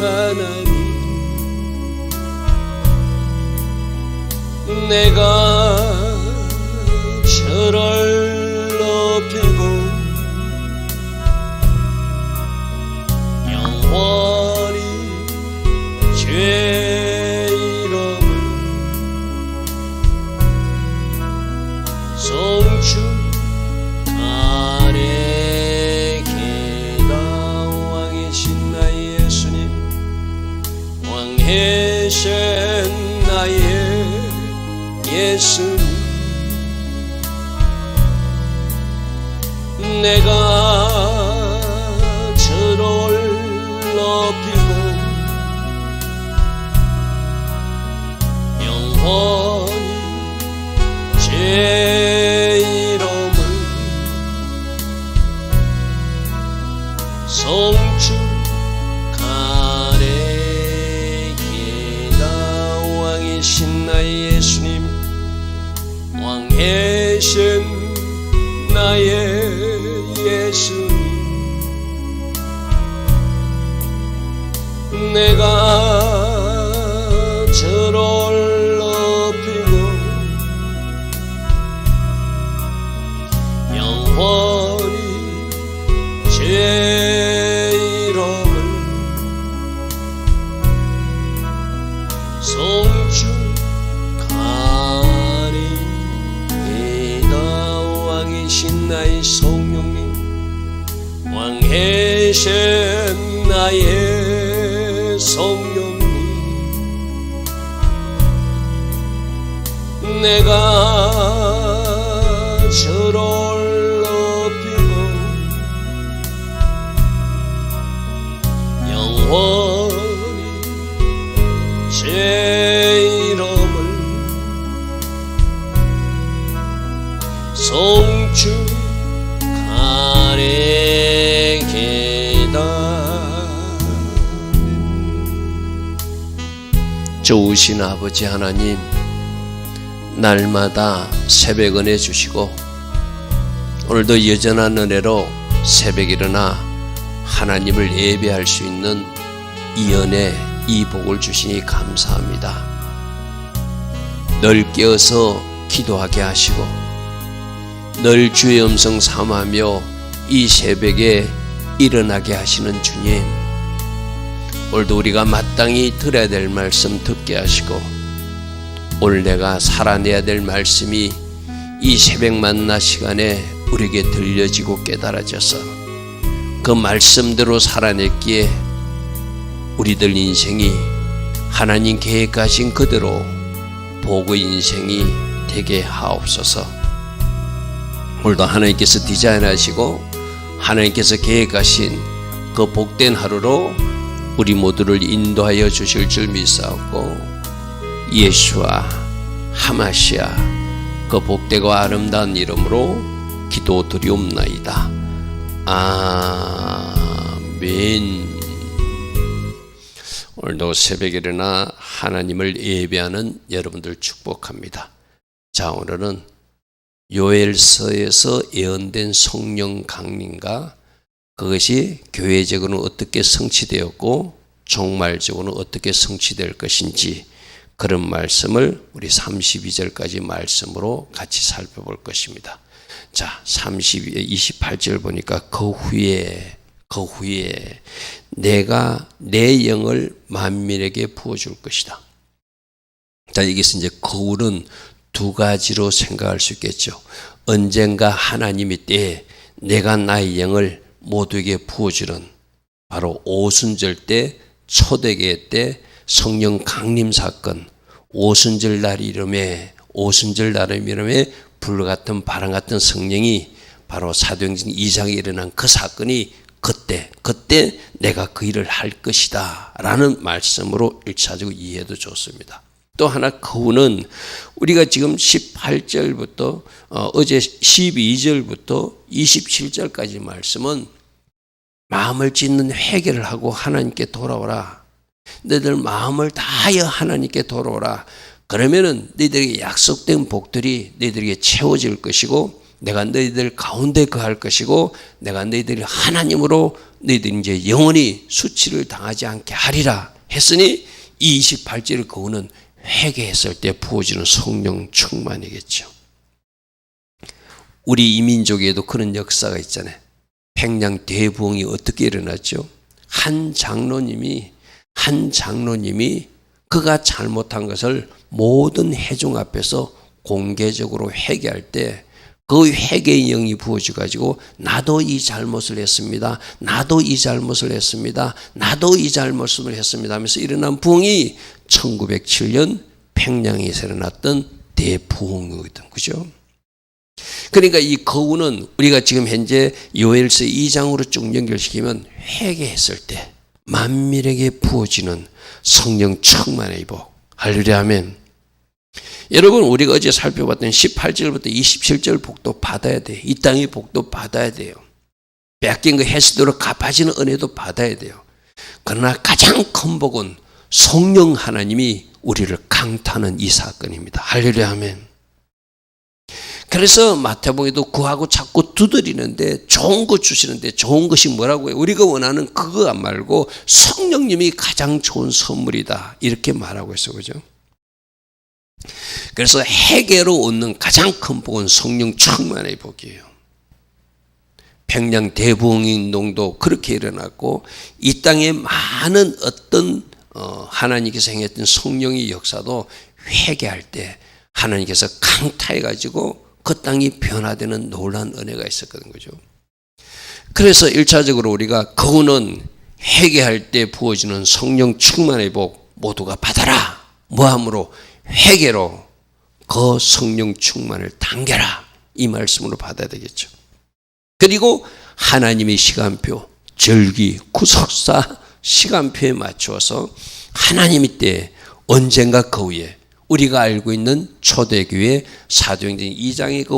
하나님, 내가 저를 높이고 영원히 죄 이름을 송축하리이다. 왕이신 나의 예수님, 왕이신 나의 예수님, 내가 저를 높이고 영원히 제 이름을 송축하리이다. 왕이신 나의 예수님, 왕이신 나의 예수님, 내가 저를 높이고 영원히 제 이름을 송축하리이다. 왕이신 나의 성령님, 왕이신 나의 성령님, 내가 저를 높이고 영원히 제 이름을 송축하리이다. 좋으신 아버지 하나님, 날마다 새벽 은혜 주시고 오늘도 여전한 은혜로 새벽 일어나 하나님을 예배할 수 있는 이 은혜, 이 복을 주시니 감사합니다. 늘 깨어서 기도하게 하시고 늘 주의 음성 삼하며 이 새벽에 일어나게 하시는 주님, 오늘도 우리가 마땅히 들어야 될 말씀 듣게 하시고 오늘 내가 살아내야 될 말씀이 이 새벽 만나 시간에 우리에게 들려지고 깨달아져서 그 말씀대로 살아냈기에 우리들 인생이 하나님 계획하신 그대로 복의 인생이 되게 하옵소서. 오늘도 하나님께서 디자인하시고 하나님께서 계획하신 그 복된 하루로 우리 모두를 인도하여 주실 줄 믿사옵고 예수와 하마시아 그 복되고 아름다운 이름으로 기도드리옵나이다. 아멘. 오늘도 새벽에 일어나 하나님을 예배하는 여러분들 축복합니다. 자, 오늘은 요엘서에서 예언된 성령 강림과 그것이 교회적으로는 어떻게 성취되었고 종말적으로는 어떻게 성취될 것인지 그런 말씀을 우리 32절까지 말씀으로 같이 살펴볼 것입니다. 자, 28절 보니까 그 후에 내가 내 영을 만민에게 부어줄 것이다. 자, 여기서 이제 거울은 두 가지로 생각할 수 있겠죠. 언젠가 하나님이 때에 내가 나의 영을 모두에게 부어주는 바로 오순절 때, 초대계 때 성령 강림 사건, 오순절 날 이름에 불 같은 바람 같은 성령이 바로 사도행전 2장에 일어난 그 사건이 그때 내가 그 일을 할 것이다 라는 말씀으로 1차적으로 이해도 좋습니다. 또 하나 거우는 우리가 지금 18절부터 어제 12절부터 27절까지 말씀은 마음을 짓는 회개를 하고 하나님께 돌아오라. 너희들 마음을 다하여 하나님께 돌아오라. 그러면은 너희들에게 약속된 복들이 너희들에게 채워질 것이고 내가 너희들 가운데 거할 것이고 내가 너희들을 하나님으로 너희들이 이제 영원히 수치를 당하지 않게 하리라 했으니 이 28절을 그거는 회개했을 때 부어지는 성령 충만이겠죠. 우리 이민족에도 그런 역사가 있잖아요. 백냥 대부흥이 어떻게 일어났죠? 한 장로님이 그가 잘못한 것을 모든 회중 앞에서 공개적으로 회개할 때 그 회개의 영이 부어져 가지고 나도 이 잘못을 했습니다. 나도 이 잘못을 했습니다. 나도 이 잘못을 했습니다 하면서 일어난 부흥이 1907년 평양에서 일어났던 대부흥이거든. 그죠? 그러니까 이 거우는 우리가 지금 현재 요엘서 2장으로 쭉 연결시키면 회개했을 때 만민에게 부어지는 성령 충만의 복. 할렐루야 아멘. 여러분 우리가 어제 살펴봤던 18절부터 27절 복도 받아야 돼요. 이 땅의 복도 받아야 돼요. 빼앗긴 그 해수도로 갚아지는 은혜도 받아야 돼요. 그러나 가장 큰 복은 성령 하나님이 우리를 강타하는 이 사건입니다. 할렐루야 아멘. 그래서 마태복음에도 구하고 찾고 두드리는데 좋은 것 주시는데 좋은 것이 뭐라고 해요? 우리가 원하는 그거 말고 성령님이 가장 좋은 선물이다 이렇게 말하고 있어요. 그죠? 그래서 회개로 얻는 가장 큰 복은 성령 충만의 복이에요. 평양 대부흥운동도 그렇게 일어났고 이 땅에 많은 어떤 하나님께서 행했던 성령의 역사도 회개할 때 하나님께서 강타해가지고 그 땅이 변화되는 놀라운 은혜가 있었거든. 그죠? 그래서 1차적으로 우리가 그거는 회개할 때 부어지는 성령 충만의 복 모두가 받아라. 뭐함으로? 회개로 그 성령 충만을 당겨라. 이 말씀으로 받아야 되겠죠. 그리고 하나님의 시간표, 절기, 구속사 시간표에 맞추어서 하나님의 때 언젠가 그 후에 우리가 알고 있는 초대교회 사도행전 2장의 그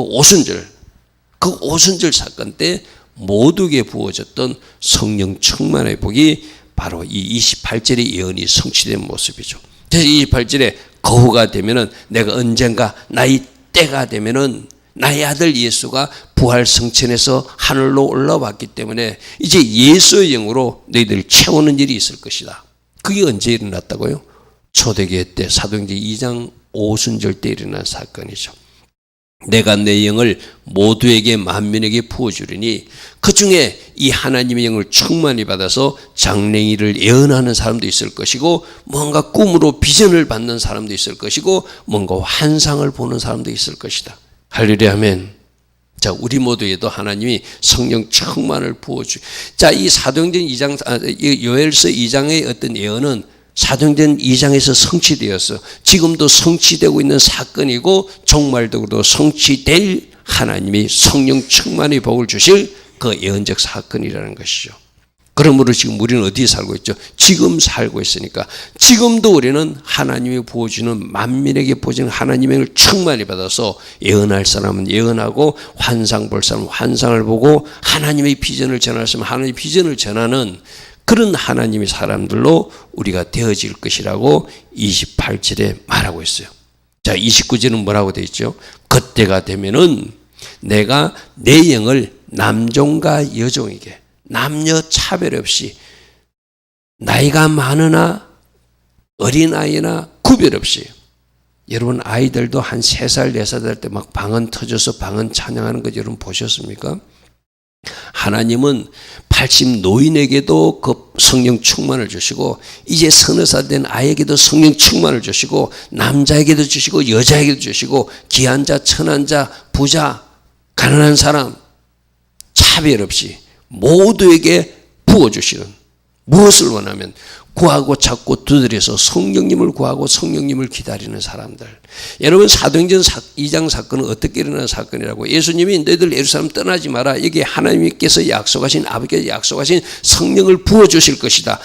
오순절 사건 때 모두에게 부어졌던 성령 충만의 복이 바로 이 28절의 예언이 성취된 모습이죠. 그래서 28절에 거후가 되면은 내가 언젠가 나의 때가 되면은 나의 아들 예수가 부활 성천에서 하늘로 올라왔기 때문에 이제 예수의 영으로 너희들 채우는 일이 있을 것이다. 그게 언제 일어났다고요? 초대교회 때 사도행전 2장 오순절 때 일어난 사건이죠. 내가 내 영을 모두에게 만민에게 부어주리니 그중에 이 하나님의 영을 충만히 받아서 장래일을 예언하는 사람도 있을 것이고 뭔가 꿈으로 비전을 받는 사람도 있을 것이고 뭔가 환상을 보는 사람도 있을 것이다. 할렐루야 아멘. 자, 우리 모두에도 하나님이 성령 충만을 부어주. 자, 이 사도행전 2장 요엘서 2장의 어떤 예언은 사도행전 2장에서 성취되었어. 지금도 성취되고 있는 사건이고 종말적으로도 성취될 하나님이 성령 충만의 복을 주실 그 예언적 사건이라는 것이죠. 그러므로 지금 우리는 어디에 살고 있죠? 지금 살고 있으니까 지금도 우리는 하나님이 부어주는 만민에게 부어주는 하나님의 영을 충만히 받아서 예언할 사람은 예언하고 환상 볼 사람은 환상을 보고 하나님의 비전을 전할 사람은 하나님의 비전을 전하는 그런 하나님의 사람들로 우리가 되어질 것이라고 28절에 말하고 있어요. 자, 29절은 뭐라고 되어 있죠? 그때가 되면은 내가 내 영을 남종과 여종에게 남녀 차별 없이 나이가 많으나 어린아이나 구별 없이 여러분 아이들도 한 3살, 4살 될 때 막 방언 터져서 방언 찬양하는 거 여러분 보셨습니까? 하나님은 80 노인에게도 그 성령 충만을 주시고 이제 서너 살 된 아이에게도 성령 충만을 주시고 남자에게도 주시고 여자에게도 주시고 귀한 자, 천한 자, 부자, 가난한 사람 차별 없이 모두에게 부어주시는 무엇을 원하면 구하고 찾고 두드려서 성령님을 구하고 성령님을 기다리는 사람들. 여러분 사도행전 2장 사건은 어떻게 일어난 사건이라고? 예수님이 너희들 예루살렘 떠나지 마라. 여기 하나님께서 약속하신 아버지께서 약속하신 성령을 부어주실 것이다.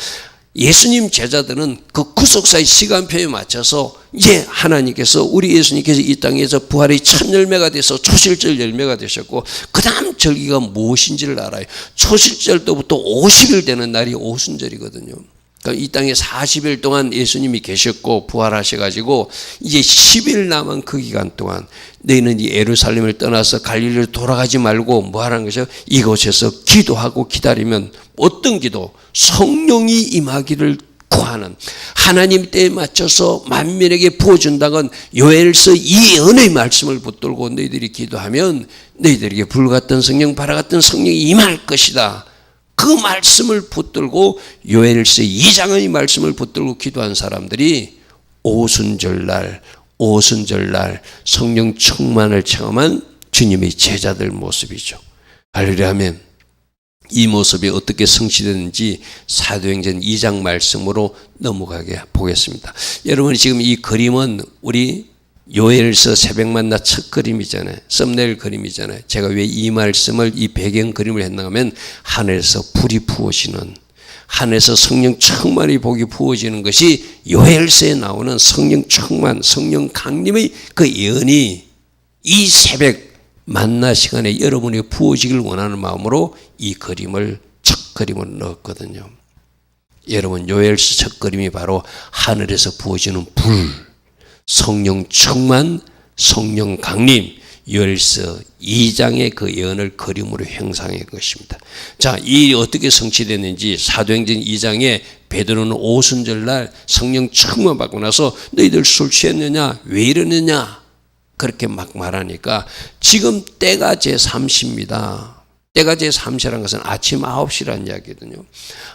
예수님 제자들은 그 구속사의 시간표에 맞춰서 이제 하나님께서 우리 예수님께서 이 땅에서 부활의 첫 열매가 돼서 초실절 열매가 되셨고 그 다음 절기가 무엇인지를 알아요. 초실절 때부터 50일 되는 날이 오순절이거든요. 그러니까 이 땅에 40일 동안 예수님이 계셨고 부활하셔가지고 이제 10일 남은 그 기간 동안 너희는 이 예루살렘을 떠나서 갈릴리로 돌아가지 말고 뭐 하라는 것이요? 이곳에서 기도하고 기다리면 어떤 기도? 성령이 임하기를 구하는, 하나님 때에 맞춰서 만민에게 부어준다건 요엘서 이 은혜의 말씀을 붙들고 너희들이 기도하면 너희들에게 불같은 성령, 바라같은 성령이 임할 것이다. 그 말씀을 붙들고 요엘서 2장의 말씀을 붙들고 기도한 사람들이 오순절날 성령 충만을 체험한 주님의 제자들 모습이죠. 할렐루야 아멘. 이 모습이 어떻게 성취되는지 사도행전 2장 말씀으로 넘어가게 보겠습니다. 여러분 지금 이 그림은 우리 요엘서 새벽 만나 첫 그림이잖아요. 썸네일 그림이잖아요. 제가 왜 이 말씀을 이 배경 그림을 했나 하면 하늘에서 불이 부어지는, 하늘에서 성령 충만의 복이 부어지는 것이 요엘서에 나오는 성령 충만, 성령 강림의 그 예언이 이 새벽 만나 시간에 여러분이 부어지길 원하는 마음으로 이 그림을 첫 그림을 넣었거든요. 여러분 요엘서 첫 그림이 바로 하늘에서 부어지는 불, 성령 충만, 성령 강림, 요엘서 2장의 그 예언을 그림으로 형상한 것입니다. 자, 이 어떻게 성취됐는지 사도행전 2장에 베드로는 오순절날 성령 충만 받고 나서 너희들 술 취했느냐? 왜 이러느냐? 그렇게 막 말하니까 지금 때가 제3시입니다. 때가 제3시라는 것은 아침 9시라는 이야기거든요.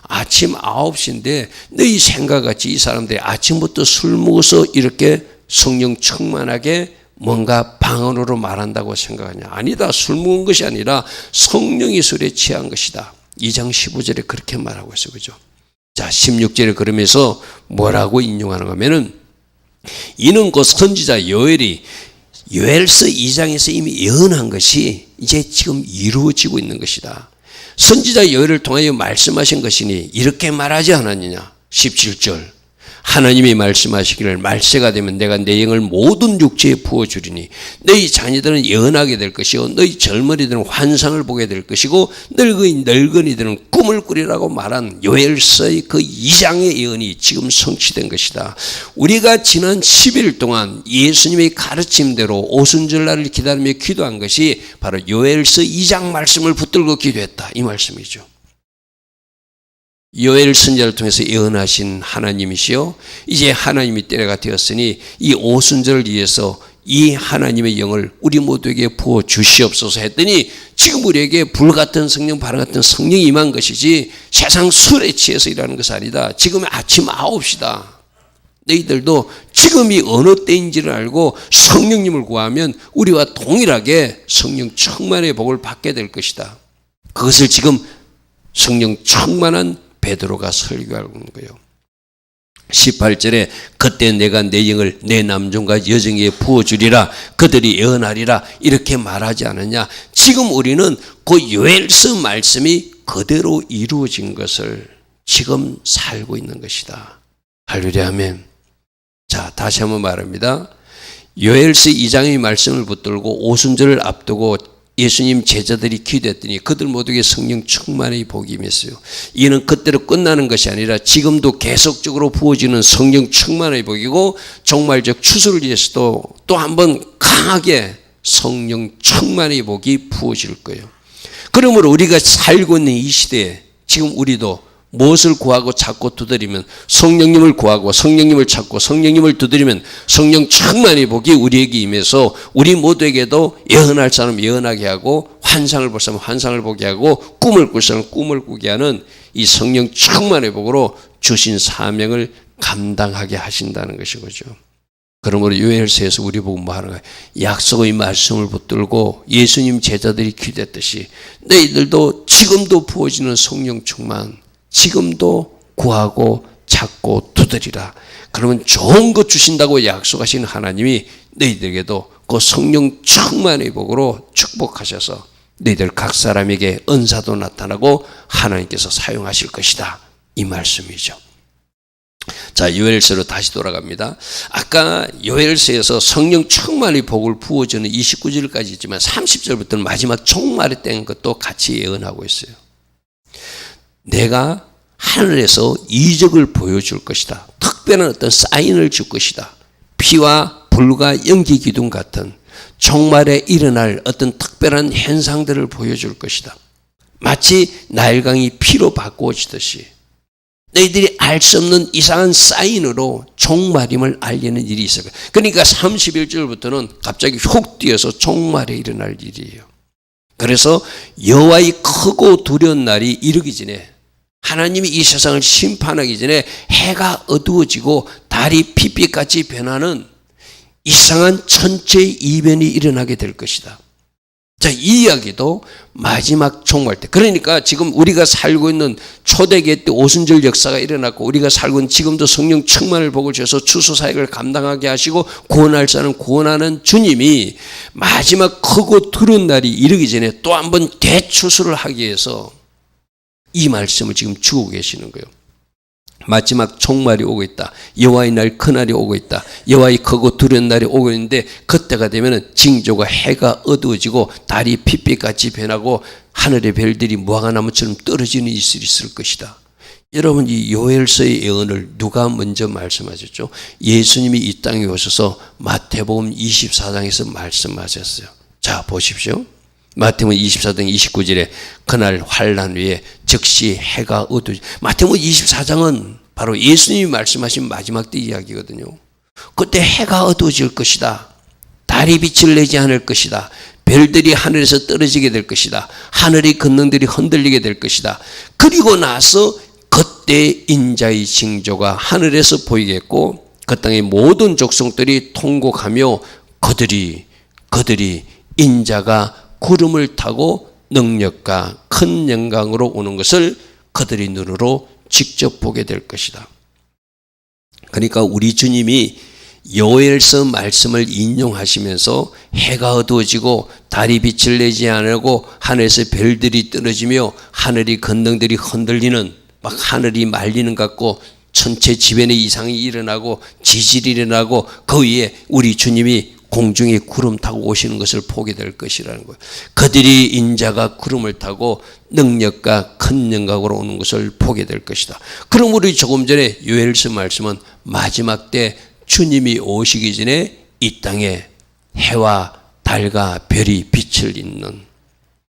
아침 9시인데 너희 생각같이 이 사람들이 아침부터 술 먹어서 이렇게 성령 충만하게 뭔가 방언으로 말한다고 생각하냐? 아니다. 술 먹은 것이 아니라 성령이 술에 취한 것이다. 2장 15절에 그렇게 말하고 있어요. 그죠? 자, 16절에 그러면서 뭐라고 인용하는가 하면은 이는 곧 선지자 요엘이 요엘서 2장에서 이미 예언한 것이 이제 지금 이루어지고 있는 것이다. 선지자 요엘을 통하여 말씀하신 것이니 이렇게 말하지 않았느냐? 17절 하나님이 말씀하시기를 말세가 되면 내가 내 영을 모든 육체에 부어주리니 너희 자녀들은 예언하게 될 것이요 너희 젊은이들은 환상을 보게 될 것이고 늙은이들은 꿈을 꾸리라고 말한 요엘서의 그 2장의 예언이 지금 성취된 것이다. 우리가 지난 10일 동안 예수님의 가르침대로 오순절날을 기다리며 기도한 것이 바로 요엘서 2장 말씀을 붙들고 기도했다. 이 말씀이죠. 요엘 선지자를 통해서 예언하신 하나님이시요 이제 하나님이 때가 되었으니 이 오순절을 위해서 이 하나님의 영을 우리 모두에게 부어 주시옵소서 했더니 지금 우리에게 불같은 성령, 바람같은 성령이 임한 것이지 세상 술에 취해서 일하는 것이 아니다. 지금 아침 9시다. 너희들도 지금이 어느 때인지를 알고 성령님을 구하면 우리와 동일하게 성령 충만의 복을 받게 될 것이다. 그것을 지금 성령 충만한 베드로가 설교하고 있는 거예요. 18절에 그때 내가 내 영을 내 남종과 여종에게 부어주리라 그들이 예언하리라 이렇게 말하지 않았냐. 지금 우리는 그 요엘서 말씀이 그대로 이루어진 것을 지금 살고 있는 것이다. 할렐루야 아멘. 자, 다시 한번 말합니다. 요엘서 2장의 말씀을 붙들고 오순절을 앞두고 예수님 제자들이 기도했더니 그들 모두에게 성령 충만의 복이 임했어요. 이는 그때로 끝나는 것이 아니라 지금도 계속적으로 부어지는 성령 충만의 복이고 종말적 추수를 위해서도 또 한 번 강하게 성령 충만의 복이 부어질 거예요. 그러므로 우리가 살고 있는 이 시대에 지금 우리도 무엇을 구하고 찾고 두드리면 성령님을 구하고 성령님을 찾고 성령님을 두드리면 성령 충만의 복이 우리에게 임해서 우리 모두에게도 예언할 사람 예언하게 하고 환상을 볼 사람 환상을 보게 하고 꿈을 꿀 사람 꿈을 꾸게 하는 이 성령 충만의 복으로 주신 사명을 감당하게 하신다는 것이죠. 그러므로 요엘서에서 우리 보고 뭐 하는 거야? 약속의 말씀을 붙들고 예수님 제자들이 기도했듯이 너희들도 지금도 부어지는 성령 충만 지금도 구하고 찾고 두드리라. 그러면 좋은 것 주신다고 약속하신 하나님이 너희들에게도 그 성령 충만의 복으로 축복하셔서 너희들 각 사람에게 은사도 나타나고 하나님께서 사용하실 것이다. 이 말씀이죠. 자, 요엘서로 다시 돌아갑니다. 아까 요엘서에서 성령 충만의 복을 부어주는 29절까지 있지만 30절부터는 마지막 종말에 뗀 것도 같이 예언하고 있어요. 내가 하늘에서 이적을 보여줄 것이다. 특별한 어떤 사인을 줄 것이다. 피와 불과 연기 기둥 같은 종말에 일어날 어떤 특별한 현상들을 보여줄 것이다. 마치 나일강이 피로 바꾸어지듯이 너희들이 알 수 없는 이상한 사인으로 종말임을 알리는 일이 있을 거예요. 그러니까 31절부터는 갑자기 훅 뛰어서 종말에 일어날 일이에요. 그래서 여호와의 크고 두려운 날이 이르기 전에, 하나님이 이 세상을 심판하기 전에 해가 어두워지고 달이 핏빛같이 변하는 이상한 천체 이변이 일어나게 될 것이다. 자, 이 이야기도 마지막 종말 때, 그러니까 지금 우리가 살고 있는 초대교회 때 오순절 역사가 일어났고 우리가 살고 있는 지금도 성령 충만을 복을 주셔서 추수사역을 감당하게 하시고 구원할 자는 구원하는 주님이 마지막 크고 두려운 날이 이르기 전에 또 한 번 대추수를 하기 위해서 이 말씀을 지금 주고 계시는 거예요. 마지막 종말이 오고 있다. 여호와의 날 그날이 오고 있다. 여호와의 크고 두려운 날이 오고 있는데 그때가 되면 징조가 해가 어두워지고 달이 핏빛같이 변하고 하늘의 별들이 무화과나무처럼 떨어지는 일이 있을 것이다. 여러분, 이 요엘서의 예언을 누가 먼저 말씀하셨죠? 예수님이 이 땅에 오셔서 마태복음 24장에서 말씀하셨어요. 자, 보십시오. 마태복음 24장 29절에 그날 환난 후에 즉시 해가 어두워지. 마태복음 24장은 바로 예수님이 말씀하신 마지막 때 이야기거든요. 그때 해가 어두워질 것이다. 달이 빛을 내지 않을 것이다. 별들이 하늘에서 떨어지게 될 것이다. 하늘의 권능들이 흔들리게 될 것이다. 그리고 나서 그때 인자의 징조가 하늘에서 보이겠고 그 땅의 모든 족속들이 통곡하며 그들이 인자가 구름을 타고 능력과 큰 영광으로 오는 것을 그들의 눈으로 직접 보게 될 것이다. 그러니까 우리 주님이 요엘서 말씀을 인용하시면서 해가 어두워지고 달이 빛을 내지 않고 하늘에서 별들이 떨어지며 하늘의 권능들이 흔들리는, 막 하늘이 말리는 것 같고 천체 지변의 이상이 일어나고 지질이 일어나고 그 위에 우리 주님이 공중에 구름 타고 오시는 것을 보게 될 것이라는 거예요. 그들이 인자가 구름을 타고 능력과 큰 영광으로 오는 것을 보게 될 것이다. 그럼 우리 조금 전에 요엘서 말씀은 마지막 때 주님이 오시기 전에 이 땅에 해와 달과 별이 빛을 잇는,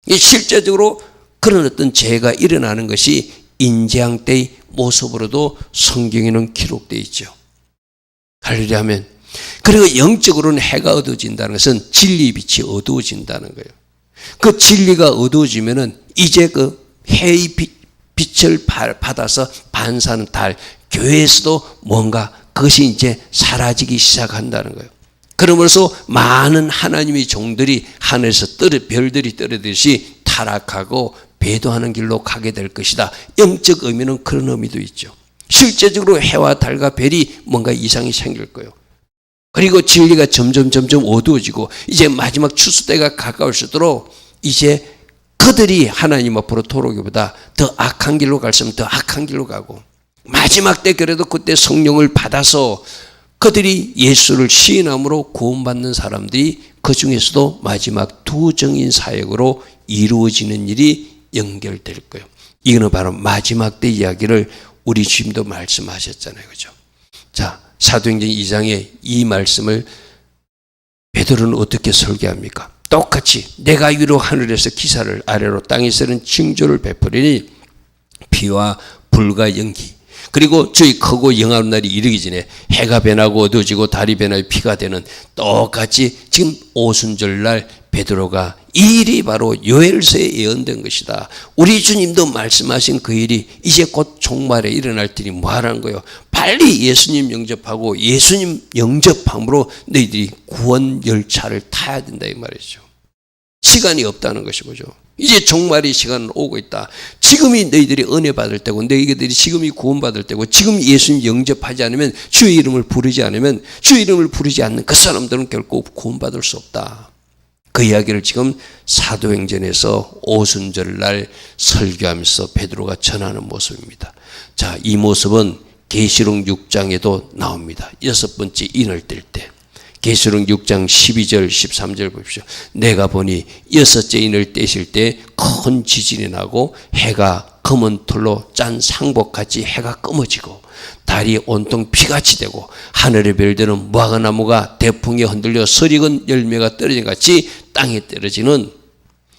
실제적으로 그런 어떤 재해가 일어나는 것이 인재앙 때의 모습으로도 성경에는 기록되어 있죠. 할렐루야 하면, 그리고 영적으로는 해가 어두워진다는 것은 진리 빛이 어두워진다는 거예요. 그 진리가 어두워지면은 이제 그 해의 빛을 받아서 반사하는 달, 교회에서도 뭔가 그것이 이제 사라지기 시작한다는 거예요. 그러면서 많은 하나님의 종들이 하늘에서 별들이 떨어지듯이 타락하고 배도하는 길로 가게 될 것이다. 영적 의미는 그런 의미도 있죠. 실제적으로 해와 달과 별이 뭔가 이상이 생길 거예요. 그리고 진리가 점점 어두워지고 이제 마지막 추수 때가 가까울수록 이제 그들이 하나님 앞으로 돌아오기보다 더 악한 길로 갈수록 더 악한 길로 가고, 마지막 때 그래도 그때 성령을 받아서 그들이 예수를 시인함으로 구원받는 사람들이 그 중에서도 마지막 두 정인 사역으로 이루어지는 일이 연결될 거예요. 이거는 바로 마지막 때 이야기를 우리 주님도 말씀하셨잖아요. 그죠? 자, 사도행전 2장에 이 말씀을 베드로는 어떻게 설계합니까? 똑같이 내가 위로 하늘에서 기사를 아래로 땅에서는 징조를 베푸리니 피와 불과 연기, 그리고 저희 크고 영화로운 날이 이르기 전에 해가 변하고 어두워지고 달이 변하여 피가 되는, 똑같이 지금 오순절날 베드로가 이 일이 바로 요엘서에 예언된 것이다. 우리 주님도 말씀하신 그 일이 이제 곧 종말에 일어날 테니 뭐하라는 거예요? 빨리 예수님 영접하고 예수님 영접함으로 너희들이 구원 열차를 타야 된다 이 말이죠. 시간이 없다는 것이죠. 이제 종말의 시간은 오고 있다. 지금이 너희들이 은혜 받을 때고 너희들이 지금이 구원받을 때고, 지금 예수님 영접하지 않으면, 주의 이름을 부르지 않으면, 주의 이름을 부르지 않는 그 사람들은 결코 구원받을 수 없다. 그 이야기를 지금 사도행전에서 오순절날 설교하면서 베드로가 전하는 모습입니다. 자, 이 모습은 계시록 6장에도 나옵니다. 6번째 인을 뗄 때. 계시록 6장 12절 13절 보십시오. 내가 보니 6째 인을 떼실 때 큰 지진이 나고 해가 검은 털로 짠 상복같이 해가 검어지고 달이 온통 피같이 되고 하늘의 별들은 무화과나무가 대풍에 흔들려 설익은 열매가 떨어진 같이 땅에 떨어지는,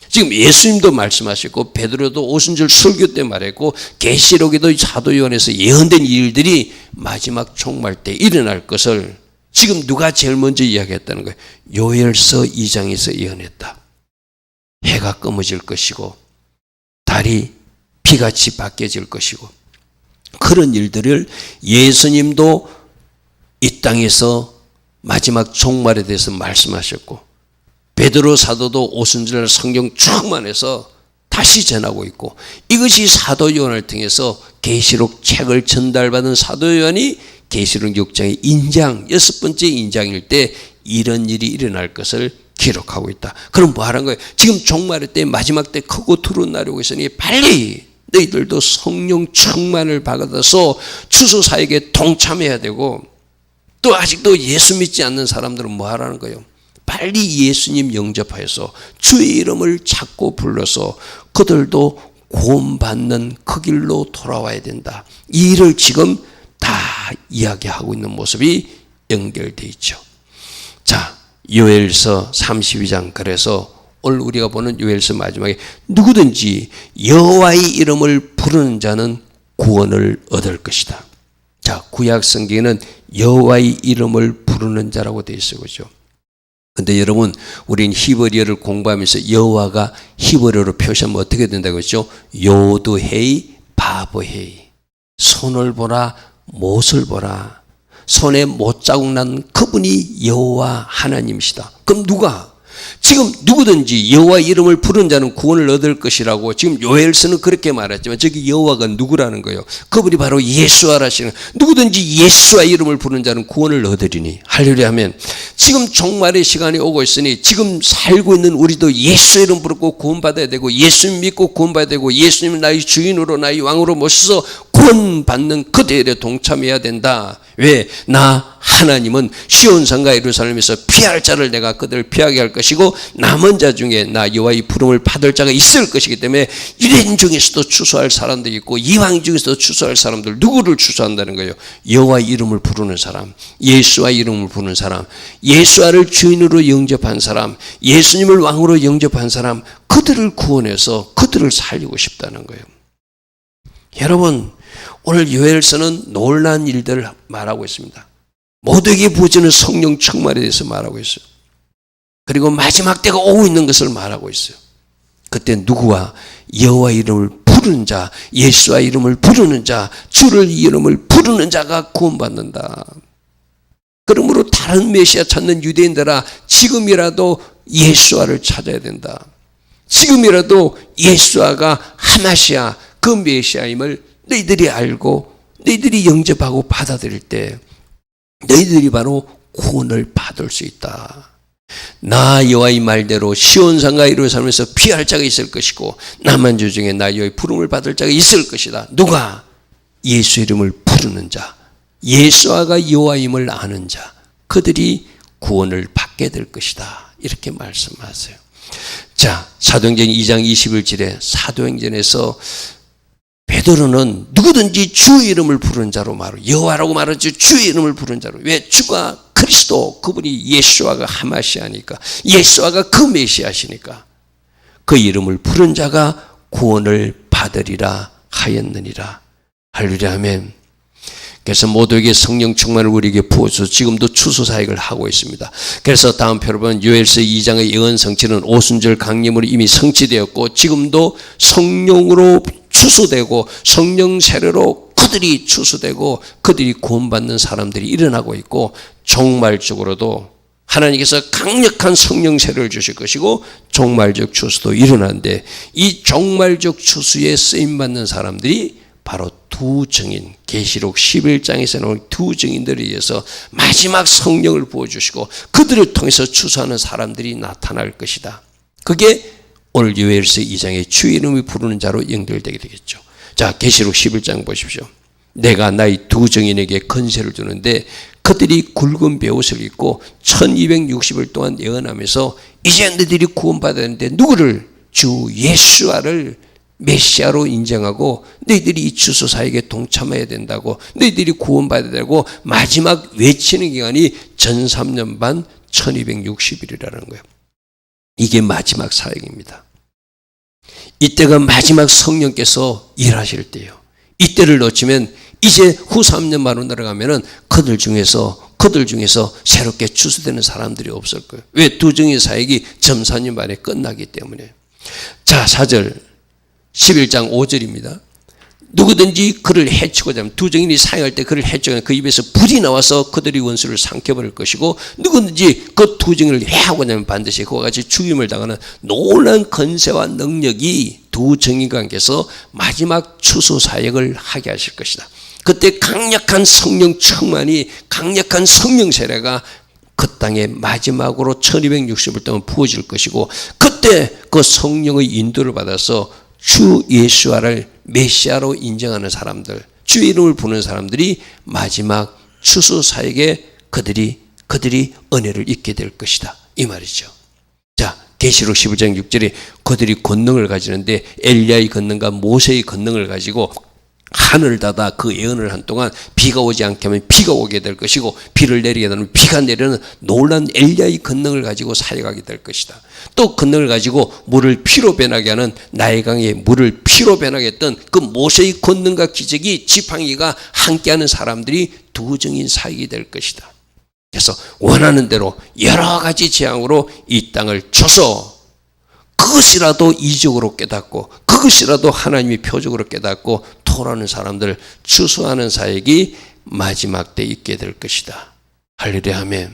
지금 예수님도 말씀하셨고 베드로도 오순절 설교 때 말했고 계시록에도 사도 요한에서 예언된 일들이 마지막 종말 때 일어날 것을 지금 누가 제일 먼저 이야기했다는 거예요? 요엘서 2장에서 예언했다. 해가 검어질 것이고 달이 피같이 바뀌어질 것이고, 그런 일들을 예수님도 이 땅에서 마지막 종말에 대해서 말씀하셨고 베드로 사도도 오순절 성경 충만해서 다시 전하고 있고, 이것이 사도 요한을 통해서 계시록 책을 전달받은 사도 요한이 계시록 6장의 인장, 6번째 인장일 때 이런 일이 일어날 것을 기록하고 있다. 그럼 뭐 하는 거예요? 지금 종말의 때 마지막 때 크고 두려운 날이 오고 있으니 빨리 너희들도 성령 충만을 받아서 추수사역에 동참해야 되고, 또 아직도 예수 믿지 않는 사람들은 뭐 하라는 거예요? 빨리 예수님 영접하여서 주의 이름을 찾고 불러서 그들도 구원받는 그 길로 돌아와야 된다. 이 일을 지금 다 이야기하고 있는 모습이 연결되어 있죠. 자, 요엘서 32장, 그래서 오늘 우리가 보는 요엘서 마지막에 누구든지 여호와의 이름을 부르는 자는 구원을 얻을 것이다. 자, 구약 성경에는 여호와의 이름을 부르는 자라고 되어 있어요. 그죠? 근데 여러분, 우린 히브리어를 공부하면서 여호와가 히브리어로 표시하면 어떻게 된다고 했죠? 요드헤이 바브헤이. 손을 보라, 못을 보라. 손에 못자국 난 그분이 여호와 하나님이시다. 그럼 누가? 지금 누구든지 여호와 이름을 부르는 자는 구원을 얻을 것이라고 지금 요엘서는 그렇게 말했지만 저기 여호와가 누구라는 거예요? 그분이 바로 예수아라시는, 누구든지 예수와 이름을 부르는 자는 구원을 얻으리니. 할렐루야 하면 지금 종말의 시간이 오고 있으니 지금 살고 있는 우리도 예수 이름 부르고 구원받아야 되고, 예수님 믿고 구원받아야 되고, 예수님 나의 주인으로 나의 왕으로 모셔서 구원받는 그 대열에 동참해야 된다. 왜? 나 하나님은 시온산과 예루살렘에서 피할 자를 내가 그들을 피하게 할 것이고 남은 자 중에 나 여호와의 부름을 받을 자가 있을 것이기 때문에 유대인 중에서도 추수할 사람들이 있고 이방 중에서도 추수할 사람들, 누구를 추수한다는 거예요? 여호와의 이름을 부르는 사람, 예수와 이름을 부르는 사람, 예수와를 주인으로 영접한 사람, 예수님을 왕으로 영접한 사람, 그들을 구원해서 그들을 살리고 싶다는 거예요. 여러분, 오늘 요엘서는 놀라운 일들을 말하고 있습니다. 모두에게 부어지는 성령 충만에 대해서 말하고 있어요. 그리고 마지막 때가 오고 있는 것을 말하고 있어요. 그때 누구와? 여호와 이름을 부르는 자, 예수와 이름을 부르는 자, 주를 이름을 부르는 자가 구원받는다. 그러므로 다른 메시아 찾는 유대인들아, 지금이라도 예수와를 찾아야 된다. 지금이라도 예수와가 하마시아, 그 메시아임을 너희들이 알고 너희들이 영접하고 받아들일 때 너희들이 바로 구원을 받을 수 있다. 나 여호와의 말대로 시온산과 예루살렘에서 피할 자가 있을 것이고 남은 자 중에 나 여호와의 부름을 받을 자가 있을 것이다. 누가? 예수 이름을 부르는 자, 예수와가 여호와임을 아는 자, 그들이 구원을 받게 될 것이다. 이렇게 말씀하세요. 자, 사도행전 2장 21절에 사도행전에서 베드로는 누구든지 주의 이름을 부르는 자로 말하고, 여호와라고 말하지 주의 이름을 부르는 자로. 왜? 주가 그리스도, 그분이 예수와가 하마시아니까, 예수와가 그 메시아시니까 그 이름을 부른 자가 구원을 받으리라 하였느니라. 할렐루야 아멘. 그래서 모두에게 성령 충만을 우리에게 부어서 지금도 추수사역을 하고 있습니다. 그래서 다음 표로 보면 요엘서 2장의 예언 성취는 오순절 강림으로 이미 성취되었고 지금도 성령으로 추수되고 성령 세례로 그들이 추수되고 그들이 구원받는 사람들이 일어나고 있고, 종말적으로도 하나님께서 강력한 성령 세례를 주실 것이고 종말적 추수도 일어나는데, 이 종말적 추수에 쓰임받는 사람들이 바로 두 증인, 계시록 11장에서 나온 두 증인들에 의해서 마지막 성령을 부어주시고 그들을 통해서 추수하는 사람들이 나타날 것이다. 그게 오늘 요엘서 2장의 주의 이름을 부르는 자로 연결되게 되겠죠. 자, 계시록 11장 보십시오. 내가 나의 두 증인에게 권세를 주는데 그들이 굵은 베옷을 입고 1260일 동안 예언하면서 이제 너희들이 구원받았는데 누구를? 주 예수와를 메시아로 인정하고 너희들이 이 추수사역에 동참해야 된다고, 너희들이 구원받아야 되고 마지막 외치는 기간이 전 3년 반 1260일이라는 거예요. 이게 마지막 사역입니다. 이때가 마지막 성령께서 일하실 때예요. 이때를 놓치면 이제 후 3년 만으로 내려가면은 그들 중에서 새롭게 추수되는 사람들이 없을 거예요. 왜? 두정의 사역이 점사님 만에 끝나기 때문에. 자, 4절 11장 5절입니다. 누구든지 그를 해치고자 하면, 두 증인이 사역할 때 그를 해치고자 하면 그 입에서 불이 나와서 그들의 원수를 삼켜버릴 것이고, 누구든지 그 두 증인을 해하고자 하면 반드시 그와 같이 죽임을 당하는 놀라운 건세와 능력이 두 증인관께서 마지막 추수 사역을 하게 하실 것이다. 그때 강력한 성령 충만이, 강력한 성령 세례가 그 땅에 마지막으로 1260일 동안 부어질 것이고, 그때 그 성령의 인도를 받아서 주 예수와를 메시아로 인정하는 사람들, 주의 이름을 부르는 사람들이 마지막 추수 사역에 그들이 은혜를 입게 될 것이다, 이 말이죠. 자, 계시록 11장 6절에 그들이 권능을 가지는데, 엘리야의 권능과 모세의 권능을 가지고 하늘을 닫아 그 예언을 한 동안 비가 오지 않게 하면 비가 오게 될 것이고, 비를 내리게 되면 비가 내리는 놀란 엘리야의 권능을 가지고 사역하게 될 것이다. 또 권능을 가지고 물을 피로 변하게 하는, 나일강에 물을 피로 변하게 했던 그 모세의 권능과 기적이, 지팡이가 함께하는 사람들이 두 증인 사역이 될 것이다. 그래서 원하는 대로 여러 가지 재앙으로 이 땅을 쳐서 그것이라도 이적으로 깨닫고, 그것이라도 하나님이 표적으로 깨닫고 토라는 사람들 추수하는 사역이 마지막 때 있게 될 것이다. 할렐루야, 아멘.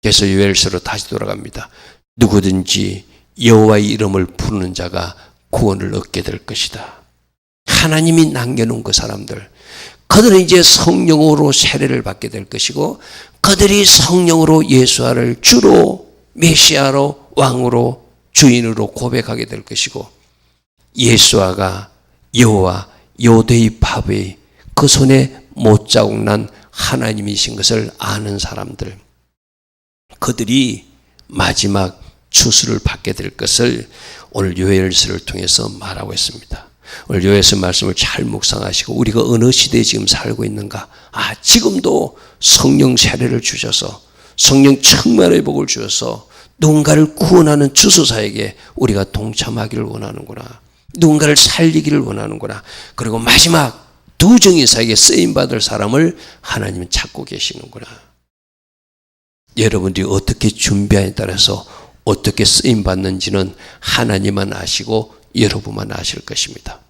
그래서 요엘서로 다시 돌아갑니다. 누구든지 여호와의 이름을 부르는 자가 구원을 얻게 될 것이다. 하나님이 남겨놓은 그 사람들, 그들은 이제 성령으로 세례를 받게 될 것이고, 그들이 성령으로 예수와를 주로, 메시아로, 왕으로, 주인으로 고백하게 될 것이고, 예수와가 여호와 요대의 밥의 그 손에 못자국 난 하나님이신 것을 아는 사람들, 그들이 마지막 추수를 받게 될 것을 오늘 요엘서를 통해서 말하고 있습니다. 오늘 요엘서 말씀을 잘 묵상하시고, 우리가 어느 시대에 지금 살고 있는가? 지금도 성령 세례를 주셔서, 성령 충만의 복을 주셔서 누군가를 구원하는 추수사역에 우리가 동참하기를 원하는구나. 누군가를 살리기를 원하는구나. 그리고 마지막 두 증인 사역에 쓰임받을 사람을 하나님은 찾고 계시는구나. 여러분들이 어떻게 준비하에 따라서 어떻게 쓰임받는지는 하나님만 아시고 여러분만 아실 것입니다.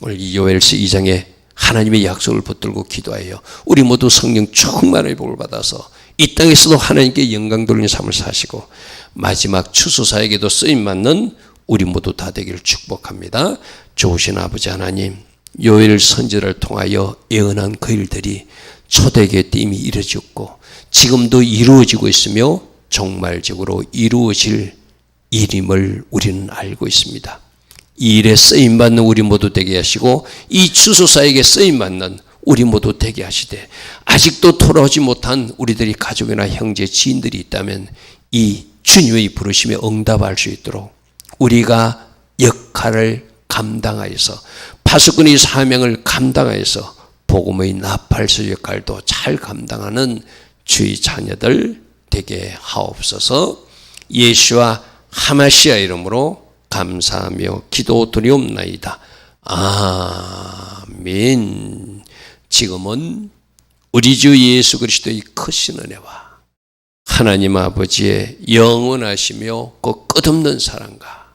오늘 이 요엘서 2장에 하나님의 약속을 붙들고 기도하여 우리 모두 성령 충만의 복을 받아서 이 땅에서도 하나님께 영광 돌리는 삶을 사시고, 마지막 추수사역에도 쓰임받는 우리 모두 다 되기를 축복합니다. 좋으신 아버지 하나님, 요엘 선지자를 통하여 예언한 그 일들이 초대교회 때 이미 이루어졌고 지금도 이루어지고 있으며 종말적으로 이루어질 일임을 우리는 알고 있습니다. 이 일에 쓰임받는 우리 모두 되게 하시고, 이 추수사역에 쓰임받는 우리 모두 되게 하시되, 아직도 돌아오지 못한 우리들이 가족이나 형제 지인들이 있다면 이 주님의 부르심에 응답할 수 있도록 우리가 역할을 감당하여서, 파수꾼의 사명을 감당하여서 복음의 나팔수 역할도 잘 감당하는 주의 자녀들 되게 하옵소서. 예수와 하마시아 이름으로 감사하며 기도드리옵나이다. 아멘. 지금은 우리 주 예수 그리스도의 크신 은혜와 하나님 아버지의 영원하시며 그 끝없는 사랑과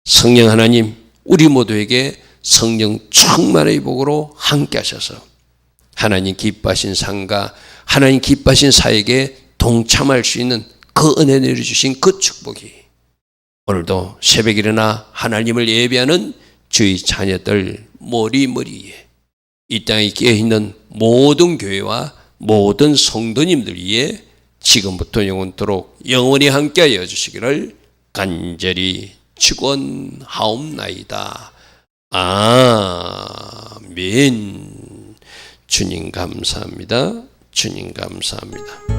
성령 하나님, 우리 모두에게 성령 충만의 복으로 함께 하셔서 하나님 기뻐하신 상과 하나님 기뻐하신 사역에 동참할 수 있는 그 은혜 내려주신 그 축복이 오늘도 새벽에 일어나 하나님을 예배하는 주의 자녀들 머리머리에, 이 땅에 깨어있는 모든 교회와 모든 성도님들 위에 지금부터 영원토록 영원히 함께하여 주시기를 간절히 축원하옵나이다. 아멘. 주님 감사합니다. 주님 감사합니다.